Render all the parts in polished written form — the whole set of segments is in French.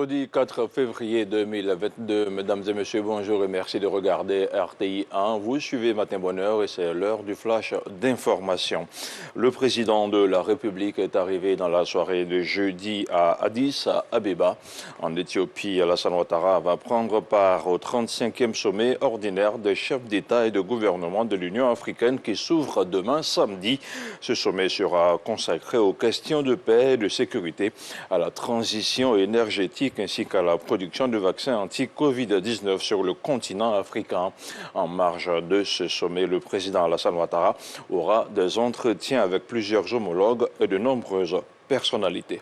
Mercredi 4 février 2022, mesdames et messieurs, bonjour et merci de regarder RTI 1. Vous suivez Matin Bonheur et c'est l'heure du flash d'information. Le président de la République est arrivé dans la soirée de jeudi à Addis Abeba. En Éthiopie, Alassane Ouattara va prendre part au 35e sommet ordinaire des chefs d'État et de gouvernement de l'Union africaine qui s'ouvre demain samedi. Ce sommet sera consacré aux questions de paix et de sécurité, à la transition énergétique ainsi qu'à la production de vaccins anti-Covid-19 sur le continent africain. En marge de ce sommet, le président Alassane Ouattara aura des entretiens avec plusieurs homologues et de nombreuses personnalités.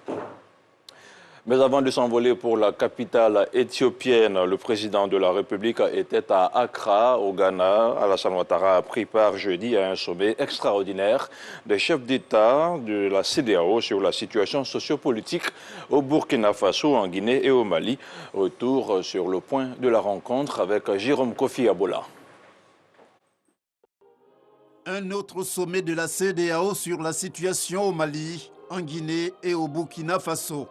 Mais avant de s'envoler pour la capitale éthiopienne, le président de la République était à Accra, au Ghana. Alassane Ouattara a pris part jeudi à un sommet extraordinaire des chefs d'État de la CEDEAO sur la situation sociopolitique au Burkina Faso, en Guinée et au Mali. Retour sur le point de la rencontre avec Jérôme Kofi Abola. Un autre sommet de la CEDEAO sur la situation au Mali, en Guinée et au Burkina Faso.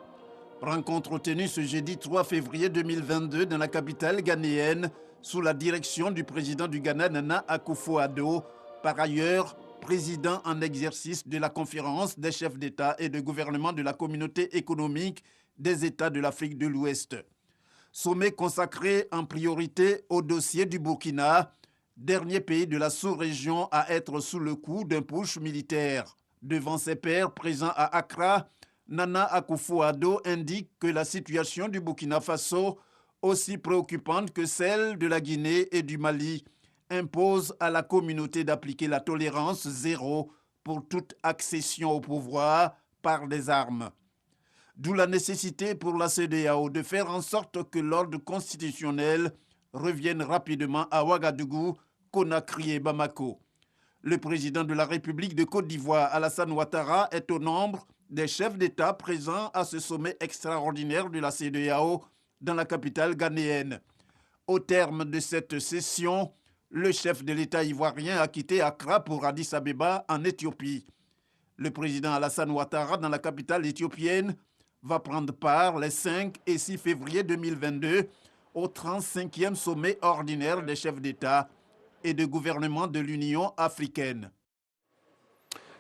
Rencontre tenue ce jeudi 3 février 2022 dans la capitale ghanéenne sous la direction du président du Ghana, Nana Akufo-Addo, par ailleurs président en exercice de la conférence des chefs d'État et de gouvernement de la communauté économique des États de l'Afrique de l'Ouest. Sommet consacré en priorité au dossier du Burkina, dernier pays de la sous-région à être sous le coup d'un putsch militaire. Devant ses pairs présents à Accra, Nana Akufo-Addo indique que la situation du Burkina Faso, aussi préoccupante que celle de la Guinée et du Mali, impose à la communauté d'appliquer la tolérance zéro pour toute accession au pouvoir par des armes. D'où la nécessité pour la CEDEAO de faire en sorte que l'ordre constitutionnel revienne rapidement à Ouagadougou, Conakry et Bamako. Le président de la République de Côte d'Ivoire, Alassane Ouattara, est au nombre des chefs d'État présents à ce sommet extraordinaire de la CEDEAO dans la capitale ghanéenne. Au terme de cette session, le chef de l'État ivoirien a quitté Accra pour Addis Abeba en Éthiopie. Le président Alassane Ouattara, dans la capitale éthiopienne, va prendre part les 5 et 6 février 2022 au 35e sommet ordinaire des chefs d'État et de gouvernement de l'Union africaine.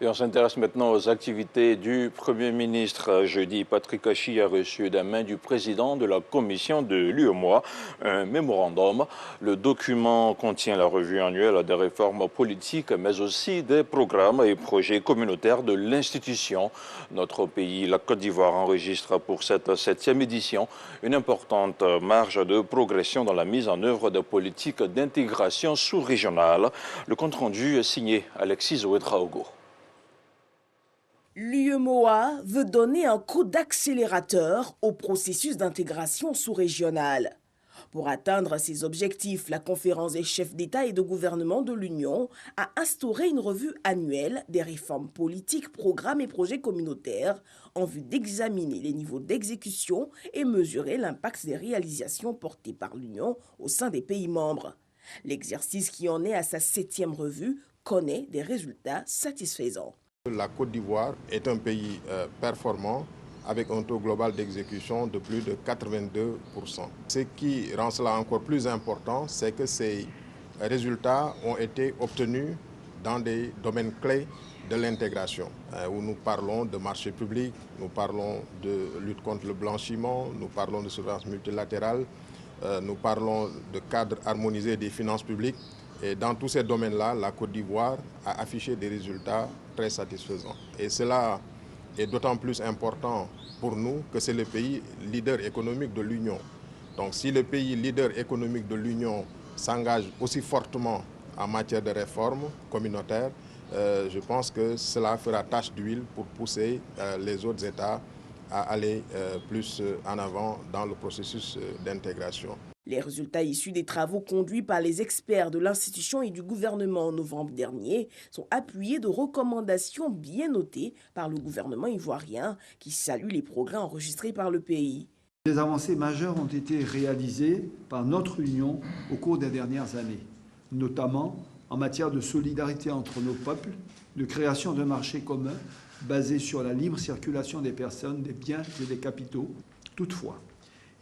Et on s'intéresse maintenant aux activités du Premier ministre. Jeudi, Patrick Achi a reçu des mains du président de la commission de l'UEMOA un mémorandum. Le document contient la revue annuelle des réformes politiques, mais aussi des programmes et projets communautaires de l'institution. Notre pays, la Côte d'Ivoire, enregistre pour cette 7e édition une importante marge de progression dans la mise en œuvre de politiques d'intégration sous-régionale. Le compte-rendu est signé Alexis Ouedraogo. L'UEMOA veut donner un coup d'accélérateur au processus d'intégration sous-régionale. Pour atteindre ces objectifs, la conférence des chefs d'État et de gouvernement de l'Union a instauré une revue annuelle des réformes politiques, programmes et projets communautaires en vue d'examiner les niveaux d'exécution et mesurer l'impact des réalisations portées par l'Union au sein des pays membres. L'exercice qui en est à sa 7e revue connaît des résultats satisfaisants. La Côte d'Ivoire est un pays performant avec un taux global d'exécution de plus de 82%. Ce qui rend cela encore plus important, c'est que ces résultats ont été obtenus dans des domaines clés de l'intégration, où nous parlons de marché public, nous parlons de lutte contre le blanchiment, nous parlons de surveillance multilatérale, nous parlons de cadre harmonisé des finances publiques. Et dans tous ces domaines-là, la Côte d'Ivoire a affiché des résultats très satisfaisants. Et cela est d'autant plus important pour nous que c'est le pays leader économique de l'Union. Donc si le pays leader économique de l'Union s'engage aussi fortement en matière de réformes communautaires, je pense que cela fera tache d'huile pour pousser les autres États à aller plus en avant dans le processus d'intégration. Les résultats issus des travaux conduits par les experts de l'institution et du gouvernement en novembre dernier sont appuyés de recommandations bien notées par le gouvernement ivoirien qui salue les progrès enregistrés par le pays. Des avancées majeures ont été réalisées par notre Union au cours des dernières années, notamment en matière de solidarité entre nos peuples, de création d'un marché commun basé sur la libre circulation des personnes, des biens et des capitaux. Toutefois,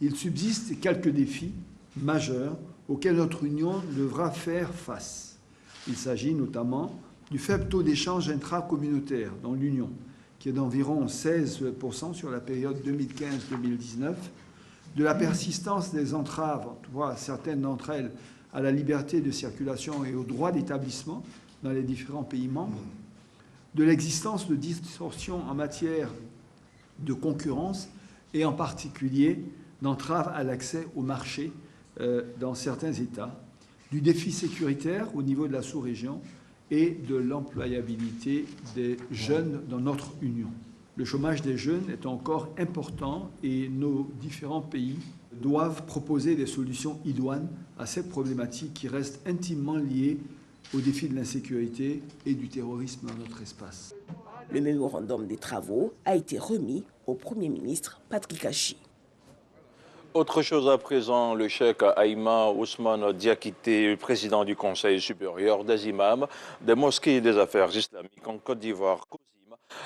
Il subsiste quelques défis majeurs auxquels notre Union devra faire face. Il s'agit notamment du faible taux d'échange intracommunautaire dans l'Union, qui est d'environ 16% sur la période 2015-2019, de la persistance des entraves, en tout cas certaines d'entre elles, à la liberté de circulation et au droit d'établissement dans les différents pays membres, de l'existence de distorsions en matière de concurrence et en particulier d'entraves à l'accès au marché dans certains États, du défi sécuritaire au niveau de la sous-région et de l'employabilité des jeunes dans notre Union. Le chômage des jeunes est encore important et nos différents pays doivent proposer des solutions idoines à cette problématique qui reste intimement liée au défi de l'insécurité et du terrorisme dans notre espace. Le mémorandum des travaux a été remis au Premier ministre Patrick Achi. Autre chose à présent, le cheikh Aïma Ousmane Diakité, président du Conseil supérieur des imams des mosquées et des affaires islamiques en Côte d'Ivoire,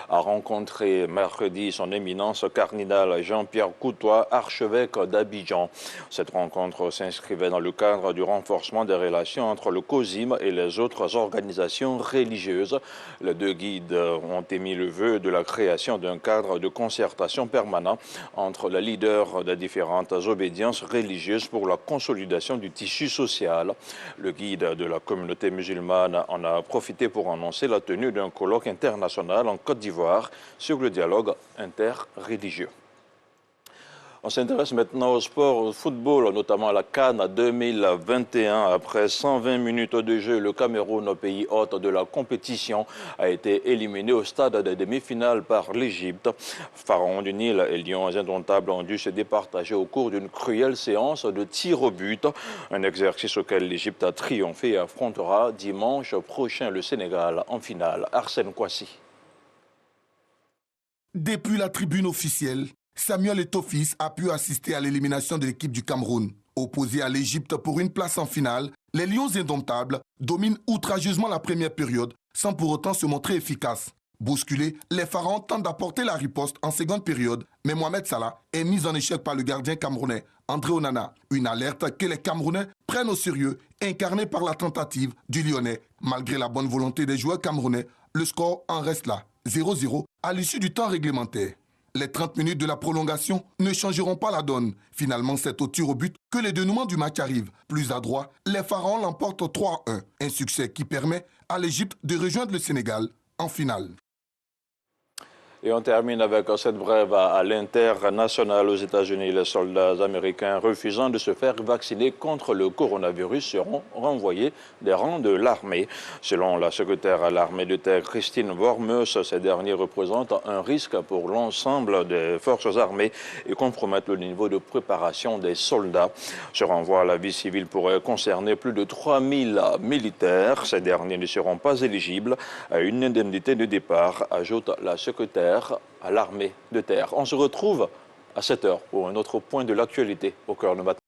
a rencontré mercredi son éminence cardinal Jean-Pierre Coutois, archevêque d'Abidjan. Cette rencontre s'inscrivait dans le cadre du renforcement des relations entre le COSIM et les autres organisations religieuses. Les deux guides ont émis le vœu de la création d'un cadre de concertation permanent entre les leaders des différentes obédiences religieuses pour la consolidation du tissu social. Le guide de la communauté musulmane en a profité pour annoncer la tenue d'un colloque international en Côte d'Ivoire sur le dialogue interreligieux. On s'intéresse maintenant au sport, au football, notamment à la CAN 2021. Après 120 minutes de jeu, le Cameroun, pays hôte de la compétition, a été éliminé au stade des demi-finales par l'Égypte. Pharaons du Nil et Lions indomptables ont dû se départager au cours d'une cruelle séance de tir au but. Un exercice auquel l'Égypte a triomphé et affrontera dimanche prochain le Sénégal en finale. Arsène Kouassi. Depuis la tribune officielle, Samuel Eto'o-Fils a pu assister à l'élimination de l'équipe du Cameroun. Opposé à l'Égypte pour une place en finale, les Lions indomptables dominent outrageusement la première période sans pour autant se montrer efficaces. Bousculés, les Pharaons tentent d'apporter la riposte en seconde période, mais Mohamed Salah est mis en échec par le gardien camerounais, André Onana. Une alerte que les Camerounais prennent au sérieux, incarnée par la tentative du Lyonnais. Malgré la bonne volonté des joueurs camerounais, le score en reste là, 0-0 à l'issue du temps réglementaire. Les 30 minutes de la prolongation ne changeront pas la donne. Finalement, c'est au tir au but que le dénouement du match arrive. Plus adroit, les Pharaons l'emportent 3-1. Un succès qui permet à l'Égypte de rejoindre le Sénégal en finale. Et on termine avec cette brève à l'international aux États-Unis. Les soldats américains refusant de se faire vacciner contre le coronavirus seront renvoyés des rangs de l'armée. Selon la secrétaire à l'armée de terre Christine Wormus, ces derniers représentent un risque pour l'ensemble des forces armées et compromettent le niveau de préparation des soldats. Ce renvoi à la vie civile pourrait concerner plus de 3000 militaires. Ces derniers ne seront pas éligibles à une indemnité de départ, ajoute la secrétaire à l'armée de terre. On se retrouve à 7h pour un autre point de l'actualité au cœur de matin.